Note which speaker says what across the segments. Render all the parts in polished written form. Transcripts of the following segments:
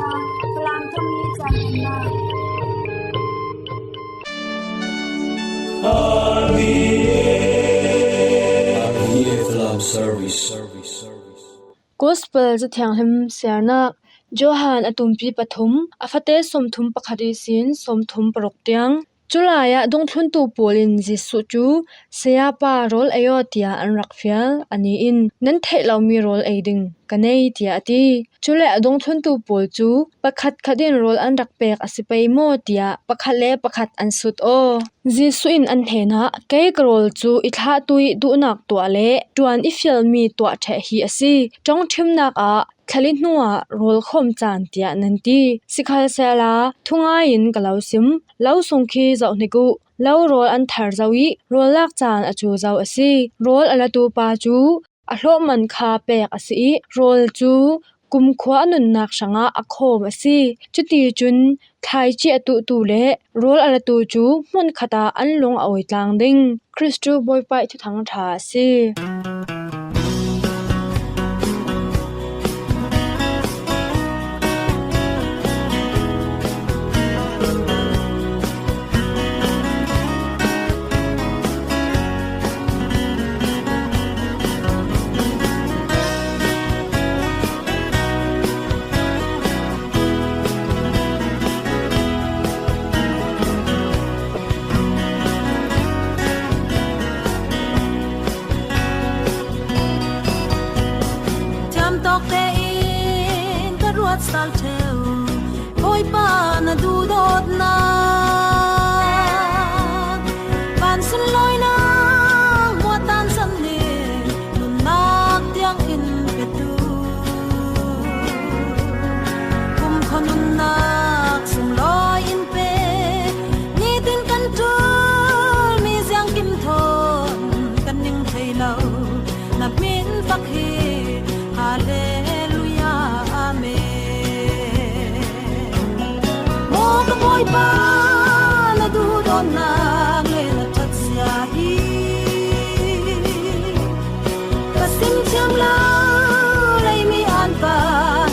Speaker 1: าพลังธรรมีจันทนา
Speaker 2: Club Service
Speaker 3: Gospel จะแทงหิมเสียนักโจฮานอตุมปีปฐมอฟเตสมทุมปคดิสินสมทุมปรกเตียงจุลายะดงทุนตูปูลินจิสุจูเสียปารอลอโยเตียอันรักเฟียลอันนี้อินนั้นเทเรามีรอลไอดึงกันเนเตียตีจุเลดงทุนตูปูจูปคัดคดินรอลอันรักเปกอสิไปโมเตียปคัดเลปคัดอันสุดโอจิสุอินอันเทนะเกกรอลจูอิทาตุยดูนักตัวเลจวนอิฟิลมีตัวเทฮีอสิจงทิมนักอะคลินัวโรลคมจานเตียนันตีสิคาเซลาทุงายินกะลาวซิมลาวสงคีเจ้านิกุลาวโรลอันทาร์ซาวิโรลลักจานอจูเจ้าอสิโรลอลาตูปาจูอะโลมันคาเปกอสิโรลจูกุมขวานุนนักชงาอะโคมอสิจุติจุนไทจิอตุตูเลโรลอลาตูจูมุนคตาอันลงอวยตางดิงคริสตูบอยไปทุทังทาสิ
Speaker 4: Salteu Oi pa na du dot na Pan sun loi na Wa tan san ni Nun nak tiang in petu Kum khonun nak Sum loi in pe Ni tin kan tul Mi siang kim thon Kan ning thei lau Na min phak hi Hallelujah Amen Boy pa na du don na le na chat sia hi Kasim cham la lai mi an pa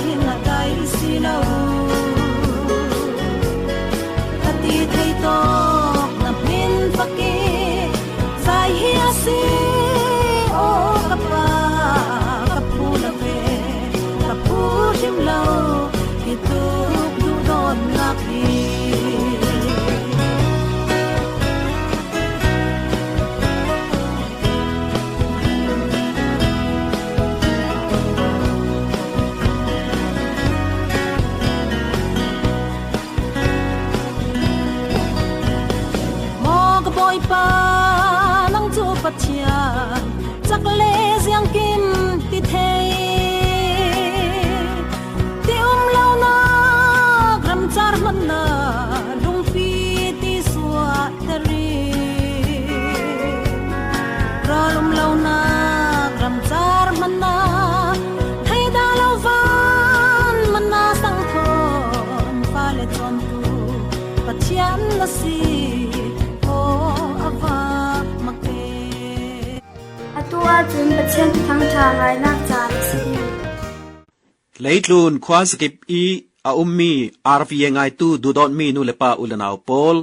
Speaker 4: hin na dai si lo Ati thei to na pin pa ke sai hi asi o ka pa ka pu na ve ka pu sim lo ki tu du don na ki pa nang chu pathia chak le jiang kim ti thei ti lo na gram char man na lung pi ti suwa tari ra lum lo na gram char man na thai da lo van man na sang thon pa le chon tu pathian na siตัวจุนประเทศทั้งทางไงนักจานสิ
Speaker 2: ไลท์ลูนควาสกิปอีอาอุมมีอาร์ฟียังไงตู้ดูดอนมีนูเลปาอุลนาวปอล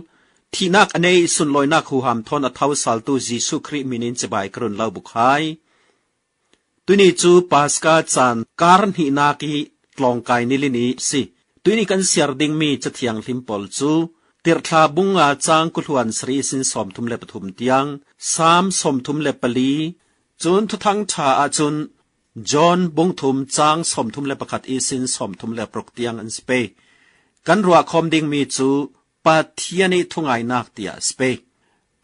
Speaker 2: ที่นักอันนี้สุนลอยนักหูหามทอนอัทาวสัลตูจิสุคริมินินจะบายกรุนเล่าบุคายตุนี้จูปาสกาจันการหินากีลองกายนิลินีสิตุนี้กันเสียร์ดิงมีจะเทียงลิมปอลจูติรทาบุงอาจางกุลวันสรีสินสมทุมเลปทุมเตียงสามสมทุมเลปลีจุนทุทังชาอาจุนจอห์นบงทุมจางสมทุมเลปขัดอีสินสมทุมเลปรกเตียงอันสเปกันรัวคอมดิงมีจูปาเทียนิทุงไงนักเตียสเป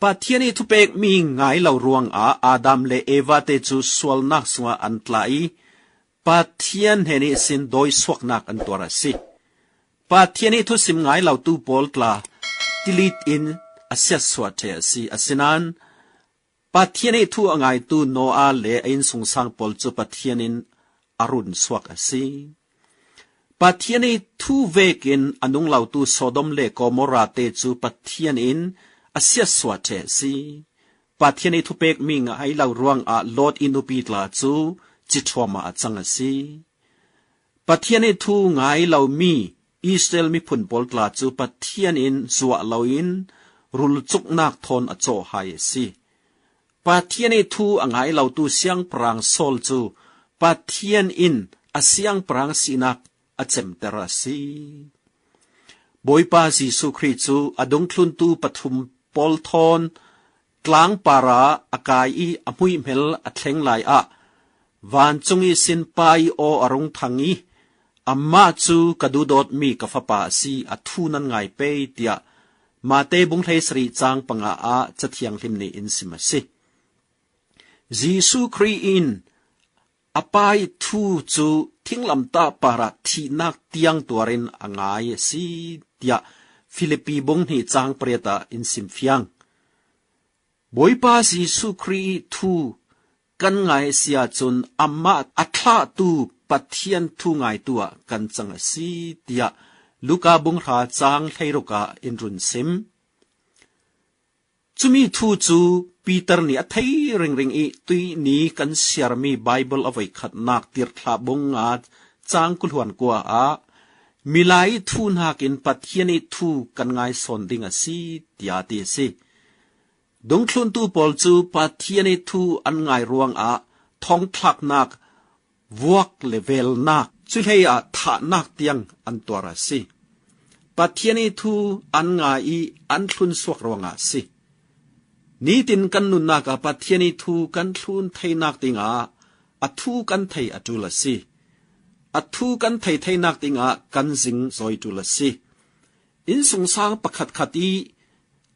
Speaker 2: ปาเทียนิทุเปกมีไงเหล่ารวงอาดัมเลเอวาเตจูสวลนักสวาอันตลายปาเทียนเฮนิสินโดยสวกนักอันตัวรสิปาเทียนิทุสิมไงเหล่าตูโปลตลาติลิตอินอาเซียสวาเทสีอาสินันปัทเทียนิทูอ่างไอตูโนอาเลอินสงสังปอลจูปัทเทียนินอรุณสวักอสีปัทเทียนิทูเวกินอนุงเหล่าตูโซดมเลโกโมราเตจูปัทเทียนินอาเซียสวาเทสีปัทเทียนิทูเปกมิงไอเหล่ารวงอาลอดอินุปีตลาจูจิตวมาจังอสีปัทเทียนิทูไงเหล่ามี อิสราเอลมีผุนปอลตลาจูปัทเทียนอินสัวลาวินรุลจุกนักทนอโจไฮสิปัทเทียนทูอ่างไอเหล่าตูเสียงปรางโซลจูปัทเทียนอินอาเสียงปรางสินักอเจมเตระสิบอยปาจีสุคริจูอดงคลุนตูปทุมปอลทอนกลางปาราอากายอีอมุยเมลอเทงไลอะวานจงอีสินไปโออรงทังอีอัมมาจูกดูดอดมีกฟปาสีอทูนันไงเปยเตียมาเตบุงไทสรีจางปังอาจะเทียงลิมนีอินสิมาสิจีสุครีอินอปายทูจูทิ้งลำตาปาราที่นักเตียงตัวเรนอ่างไงสิเตียฟิลิปปีบุงนี่จางเปรียตาอินสิมเฟียงบอยปาจีสุครีทูกันไงเสียจนอัมมาอัตลาตูปัทเทียนทูไงตัวกันจังสีเตียลูกาบุงราจางไทรกาอินรุนซิมจุมีทูจูปีเตอร์นี่อัทยริงอีตุยนี้กันเสียมีไบเบิลเอาไว้ขัดนักติรทาบุงอาจางกุลหวนกัวอามีหลายทูนักอินปัทเทียนทูกันไงสอนดิงสีเตียตีสิดงคลุนตูปอลจูปัทเทียนทูอันไงรวงอาทองพลักนักวอกเลเวลนักจุเฮียทานักเตียงอันตัวราสิปัทเทียนทูอันไงอันคลุนสวกรวงอาสินี้ตินกันนุนนักปัทเทียนทูกันคลุนไทนักติงอาอัทูกันไทอจุลสิอัทูกันไทนักติงอากันสิงซอยจุลสิอินสงสางประคัดขัดี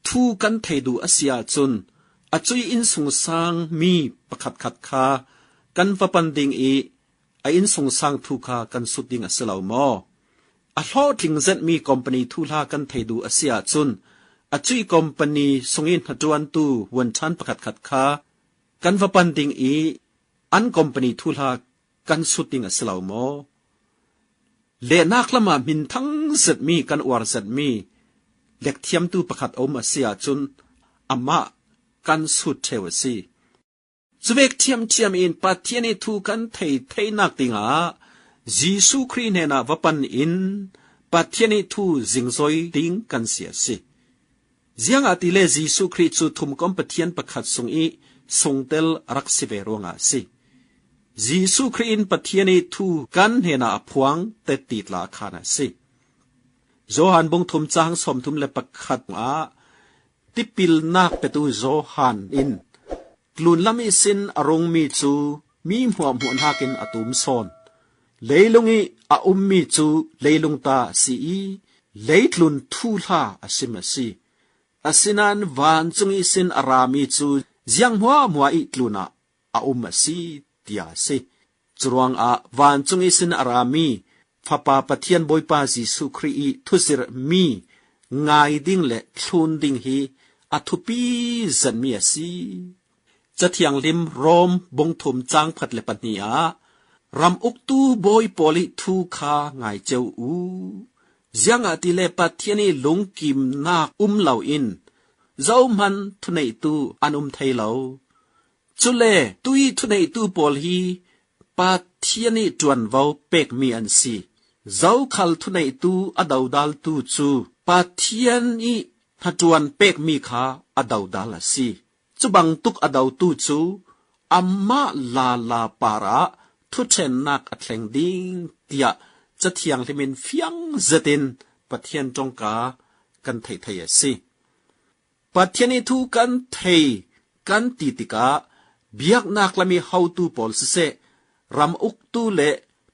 Speaker 2: ทูกันไทดูอาเซียจุนอจุยอินสงสางมีประคัดขัดคากันฟปันดิงอินสงสางทูคากันสุดดิงอสลาวมออลอทิงเซตมีคอมพานีทูลากันไทดูอาเซียจุนอจุยคอมพานีสงอินหัดวันตูวันชันประคัดขัดคากันฟปันดิงอันคอมพานีทูลากันสุดดิงอสลาวมอเลนักละมามินทั้งเซตมีกันอวาร์เซตมีเล็กเทียมตูประคัดอมอาเซียจุนอามากันสุดเทวสีจเวกเทียมอินปัทเทียนทูกันไทนักติงาจีสุครีเนนาวปันอินปัทเทียนทูจิงซอยติงกันเสียสิเจียงอาติเลจีสุครีจูทุมกอมปัทเทียนประคัดสงทรงเตลรักสิเวรวงอาสิจีสุครีนปัทเทียนทูกันเฮนาพวงเตติดลาคานาสิโจฮันบงทุมจางสมทุมเลประคัดอาติปิลนักเปตูโจฮันอินกลุนลำอิสินอรงมีจูมีหัวหัวหักินอตุมซอนเลยลงอามีจูเลยลงตาสีเลยกลุนทูลาอสิมสีอสินันวานจงอิสินอารามีจูยังหัวอีกลุนอาสีเตียสิจรวงวานจงอิสินอารามีฟาปาปะเทียนบอยปาจีสุครีทุสิรมีงายดิ่งและคลุนดิ่งฮีอัทุปีจันมีสีจะเทียงลิมรอมบงทุมจางผัดเลปนียารำอุกตูบอยปอลิทูคาไงเจ้ายังอาติเลปัทเทียนีลงกิมนาเหล่าอินเจ้ามันทุนตูอันไทยเหล่าจุเลตุยทุนตูปอลีปัทเทียนีจวนเวาเป็กมีอันซีเจ้าขัลทุนตูอดาวดัลตูจูปัทเทียนีถ้าจวนเป็กมีขาอดาวดัลซีจุบังตุกอดาวตูจูอัมมาลาปาระทุเชนนักอัตเลงดิงเตียจะเทียงที่มันเฟียงเจตินปะเทียนจงกากันไทยสิปะเทียนทูกันไทยกันติติกาเบียกนักละมีเฮาตูปอลเสรำอุกตูเล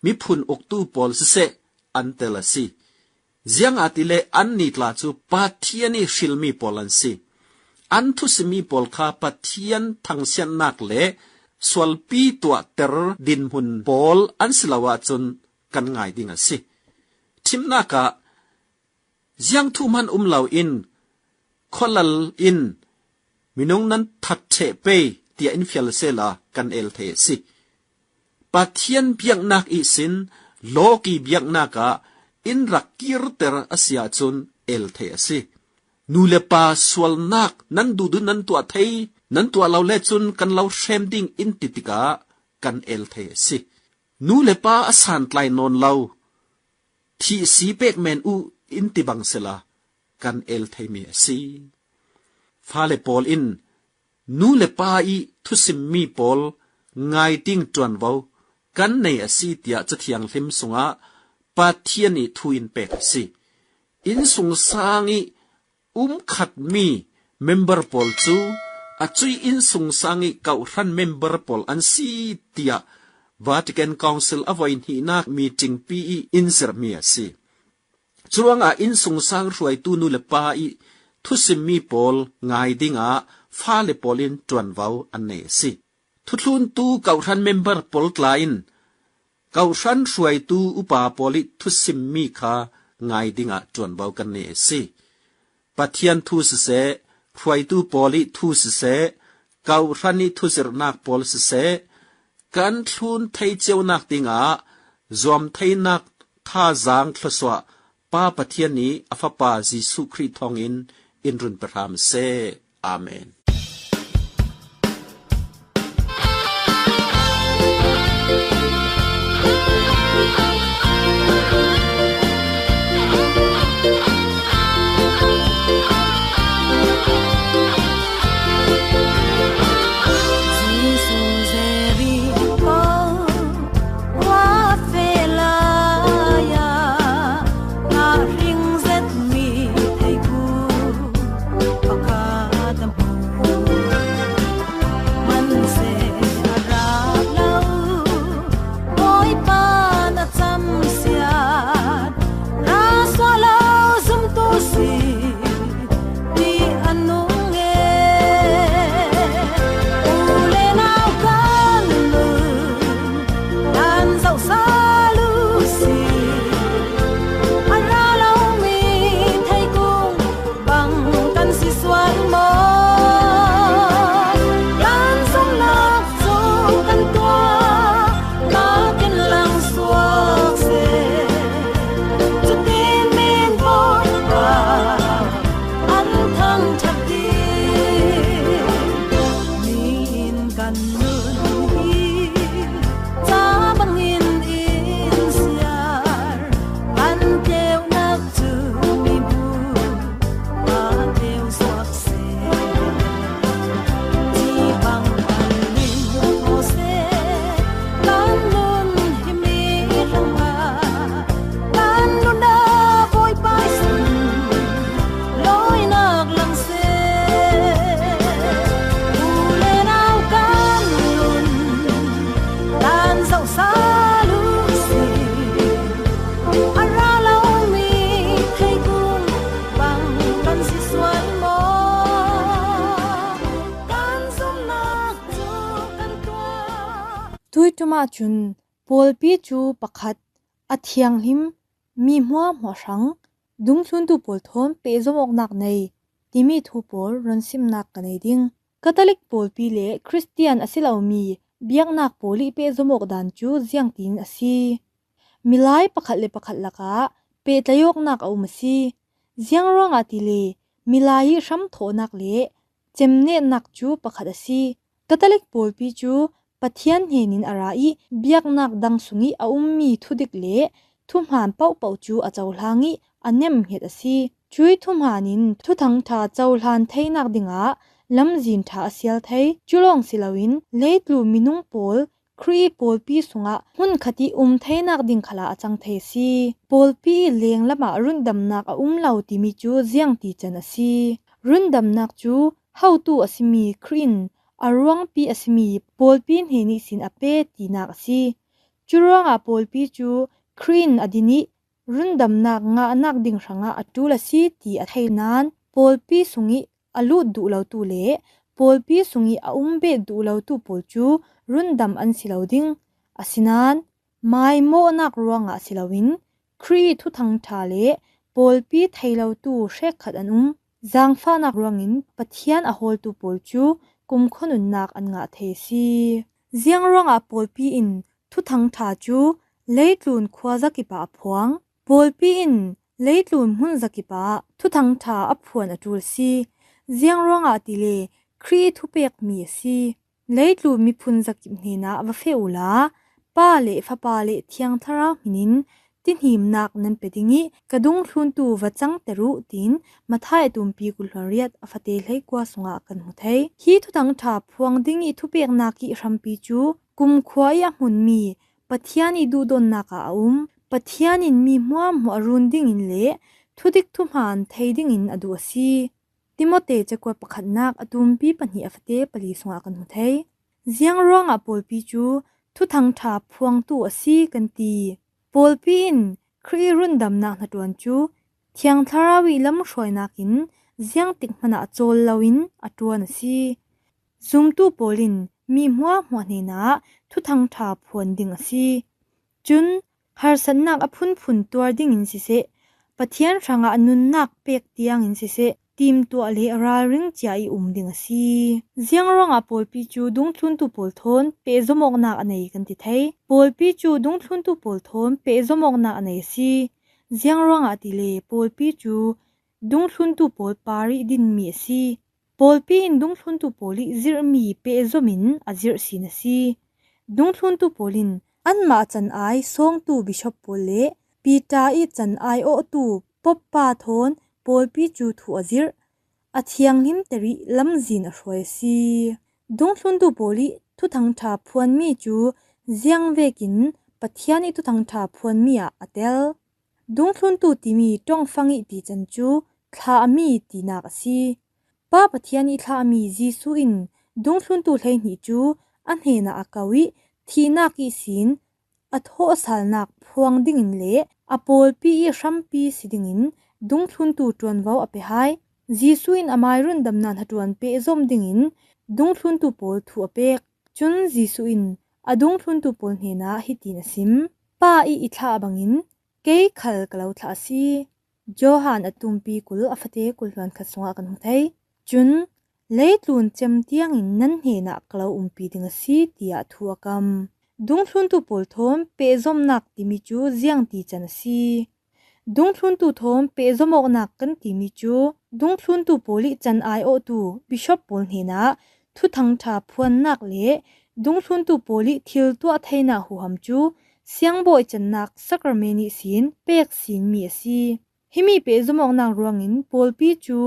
Speaker 2: มีพุนอุกตูปอลเสอันเตลสิเจียงอาติเลอันนิตลาจูปะเทียนฟิลมีปอลันสิอันทุสมีปอลคาปะเทียนทั้งเสียนนักเลสวลปีตัวเตอร์ดินหุนปอลอันสลาวาจนกันง่ายดิ่งสิทิมนักะยังทุมันเหล่าอินคนลอินมินงนั้นทัดเฉเปเตียอินฟิลเซลากันเอลเทสิปะเทียนเบียงนักอิสินโลกีเบียงนักะอินรักกิรเตอร์อาเซียจนเอลเทสินูเลปาสวลนักนั้นดูนั้นตัวไทยนั้นตัวเราเล่จุนกันเราเชมดิ้งอินติติกากันเอลเทสินูเลปาอสานไลนอนเรา ที่สีเปกแมนอุอินติบังเสลากันเอลไทเมียสีฟาเลปอลอินนูเลปาอีทุสิมมีปอลง่ายติ้งจวนวาวกันในอสีเตียจะเทียงลิมสงะปาเทียนีทูอินเปกสีอินสงสางอีขัดมีเมมเบอร์ปอลจูอาจุยอินสงสางอีเก่ารันเมมเบอร์ปอลอันสีเตียVatican Council avoin hi nak meeting PE in Serbia si chuanga in sungsang ruai tu nu le pa I thusim mi pol ngai dinga fa le polin twan vau anne si thuthlun tu kauran member pol tlain kauran ruai tu upa poli thusim mi kha ngai dinga twan vau kan ne si pathian thu se ruai tu poli thu se kauran ni thu ser nak pol seกันทุนไทยเจ้านักติงาจอมไทยนักท่าจางทศวะป้าปะเทียนนี้อฟปาจิสุคริทองอินรุนประรามเซอาเมน
Speaker 3: ตุมาจุนปอลปีจูปะขัดอเทียงหิมมีหัวสังดุงชุนตุปอลทนเปซมอกนักในติมีทูปอลรันซิมนักกันในดิงคาทอลิกปอลปีเลคริสเตียนอสิลาวมีเบียกนักปอลิเปซมอกดันจูเจียงตินอซีมิไลปะขัดเลปะขัดละกะเปตยกนักเอามซีเจียงรองอาติเลมิไลชัมโทนักเลเจมเนนักจูปะขัดอซีคาทอลิกปอลปีจูปะเทียนเฮนินอาราอีเบียกนักดังสุงีอามีทุดิกเลทุมหานเป้าเป้าจูอาเจ้าลางีอันเนมเฮ็ดอซีจุยทุมหานินทุทังทาเจ้าลานไทนักดิงาลำจินทาเซียลไทจุลองศิลาวินเลดลูมินุงปอลครีปอลปีสุงะหุนคติไทนักดิงขลาจังเทซีปอลปีเลียงละมารุนดำนักเหล่าติมิจูเจียงตีจันอซีรุนดำนักจูเฮาตูอสิมีครินอารวงปีอสมีปอลปีนเฮนิสินอเปตีนักซีจุรวงอาปอลปีจูครีนอดินิรุนดำนักงานักดิ่งสังอาตูลซีตีอไทยนานปอลปีสุงิอลุดดูเหล่าตูเลปอลปีสุงิอาเบดูเหล่าตูปอลจูรุนดำอันสิเหล่าดิ่งอสินานไม่โมนักรวงอาสิเหล่าวินครีทุทังทาเลปอลปีไทยเหล่าตูเชคขัดอันจางฟ้านักรวงินปะเทียนอโฮลตูปอลจูกุมขนุนนักอันงาเทซีเจียงรองอาปอลปีอินทุทังทาจูเลดลูนควาจักิปาพวงปอลปีอินเลดลูนหุนจักิปาทุทังทาอพวนอจูลซีเจียงรองอาติเลครีทุเปกมีซีเลดลูนมีพุนจักิปเนนาอวเฟอุลาป้าเลฟปาเลเทียงทรามินิน
Speaker 5: ตินหิมนักนั้นเป็นดิงี้กระดุงทุนตูวัจังเตรุตินมาท้ายตุมปีกุลเรียดอฟเตลให้กว่าสงะกันหุไทยฮีทุตังถาพวงดิงี้ทุเปียกนากิรัมปีจูกุมควายหุนมีปัทยานิดูดนนากาปัทยานินมีมัวมัวรุนดิ่งอินเละทุดิกทุมหานไทยดิ่งอินอดูซีติโมเตจะกว่าประคันนักอตุมปีปัญหาอฟเตปลีสงะกันหุไทยเสียงร้องอปอลปีจูทุทังถาพวงตัวซีกันตีปอลปีนครีรุนดำนักนัดวันจูเทียงทาราวิลำช่วยนักินเสียงติกมันอโจลลาวินอตวนซีซุมตูปอลินมีมัวเนนาทุทังถาพวนดิ่งซีจุนฮาร์สันนักอพุนพุนตัวดิ่งอินสิเซปะเทียนช่างอนุนนักเปียกเตียงอินสิเซทีมตัวเลราริงใจดิ่งซีเสียงร้องอปอลปีจูดุงทุนตูปอลทนเปซมอกนักอันไหนกันติไทยปอลปีจูดุงทุนตูปอลทนเปซมอกนักอันไหนซีเสียงร้องอติเลปอลปีจูดุงทุนตูปอลปาริดินมีซีปอลปีนดุงทุนตูปอลิซิรมีเปซมินอซิรซีนซีดุงทุนตูปอลินอันมาจันไอส่งตูบิชอปปอลเลปีตาอีจันไอโอตูปบปาทนปอลปีจูทูอซิรอาเทียงลิมเตริลำจินอช่วยซีดุงทุนตูปอลิทุทังถาพวนมีจูเจียงเวกินปัทยานิทุทังถาพวนมีอาเตลดุงทุนตูติมีจ้องฟังอีปีจันจูทามีตีนักซีป้าปัทยานิทามีจีซูอินดุงทุนตูเลนิจูอันเฮนาอากาวิทีนักอีสินอัทโฮสัลนักพวงดิ่งอินเละอปอลปีรัมปีสิดิ่งอินดุงทุนตูจวนวาวอเปไฮจีซูอินอมายรุนดำนานฮัดวันเปซอมดิ่งอินดุงทุนตูปอลทัวเปกจุนจีซูอินอดุงทุนตูปอลเฮนาฮิตินซิมป้าอีอิทาบังอินเกยขัลกลาวทาซีโจฮานอตุมปีกุลอฟเตกุลวันขัดสงกันหุไทยจุนเลตุนเจมเตียงอินนันเฮนากลาวปีดิงซีตียทัวกัมดุงทุนตูปอลทอมเปซอมนักติมิจูเจียงตีจันซีดุงทุนตูทอมเปซอมอกนักกันติมิจูดุงทุนตูปอลิจันไอโอตูบิชอปปอลเฮนาทุทังถาพวนนักเลดุงทุนตูปอลิทิลตัวไทยนาหูฮัมจูเสียงบอยจันนักสักรเมนิสินเปกสินมีซีฮิมีเปซอมอกนักรวงินปอลปีจู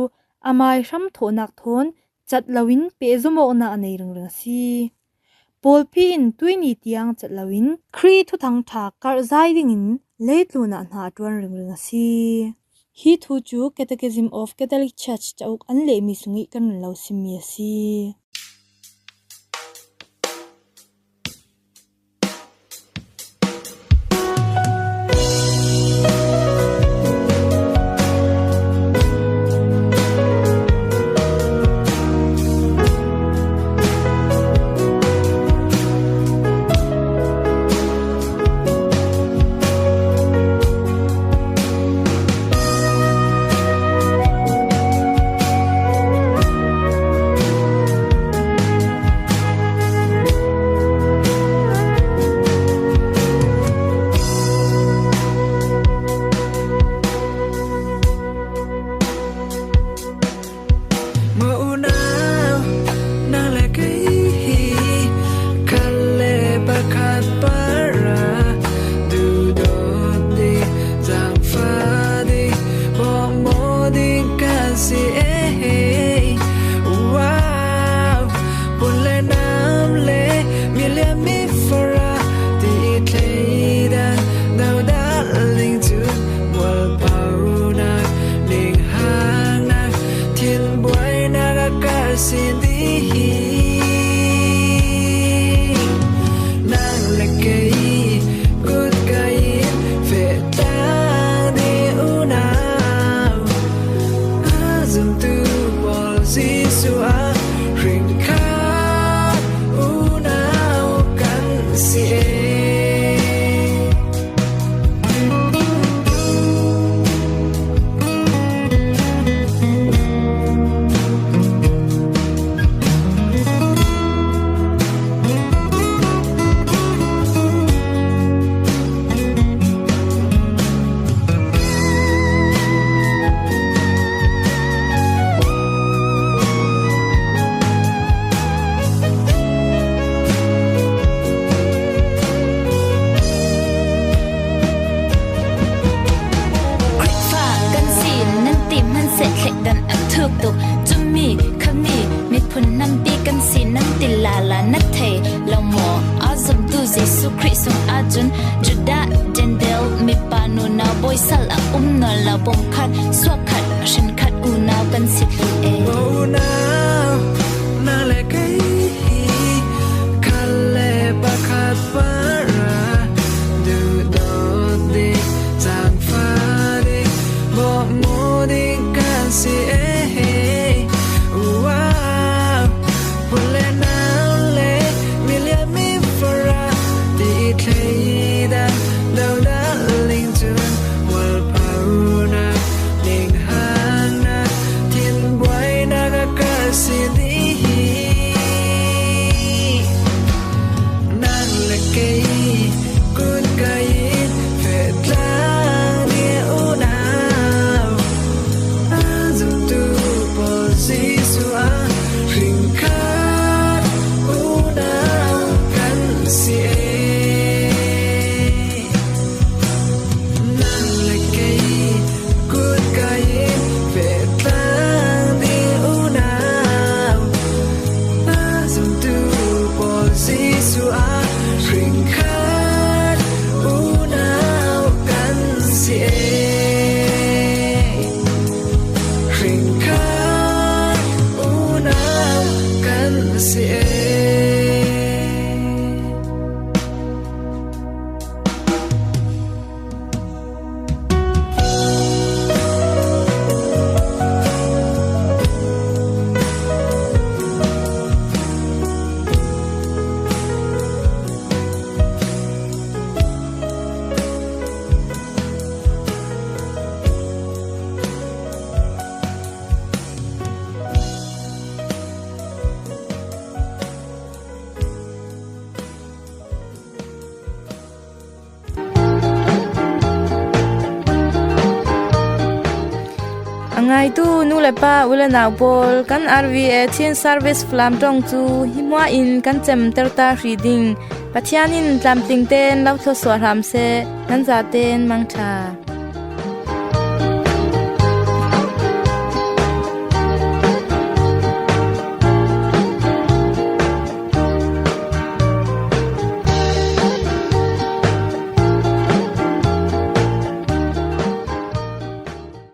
Speaker 5: อามายรัมโทนักทนจัดลาวินเปซอมอกนักในเรื่องซีปอลปีนตุยนีเตียงจัดลาวินครีทุทังถาการ์ไซดิงินเลตลูนาหาดวนเรื่องซีฮีทูจู Catechism of Catholic Church จะอุกอันเลมีสุงิกันเราซิมีซี
Speaker 6: เราบงคัดสวกขัดฉันขัดอูนาวกันสิเอ
Speaker 7: อูนาวนาเลกายคันเลปะขัดฟ้าราดูดอดดิจางฟ้าดิบอกโมดิกันสิเอว้าวพุ่นเลนาวเลมิเลียมิฟราดีเทยดาดาวดาลิงจุนวัลพาวนาลิงหานาทินบวยนากากาสิดีนั่นแหละกายกุนกายเฟดลาเดียอูนาวอาจุตูปอซิสุอาริงคาอูนาวกันสิเอนั่นแหละกายกุนกายเฟดลาเดียอูนาวอาจุตูปอซิสุอาริงคาอูนาวกันสิเอริงคาอูนาวกันสิเอ
Speaker 8: angai tu nu lepa ulana bol kan RVA Thin Service Flam tong chu himwa in kan chem terta reading pathianin tlamting ten lau tho swa ram se nan za ten mang tha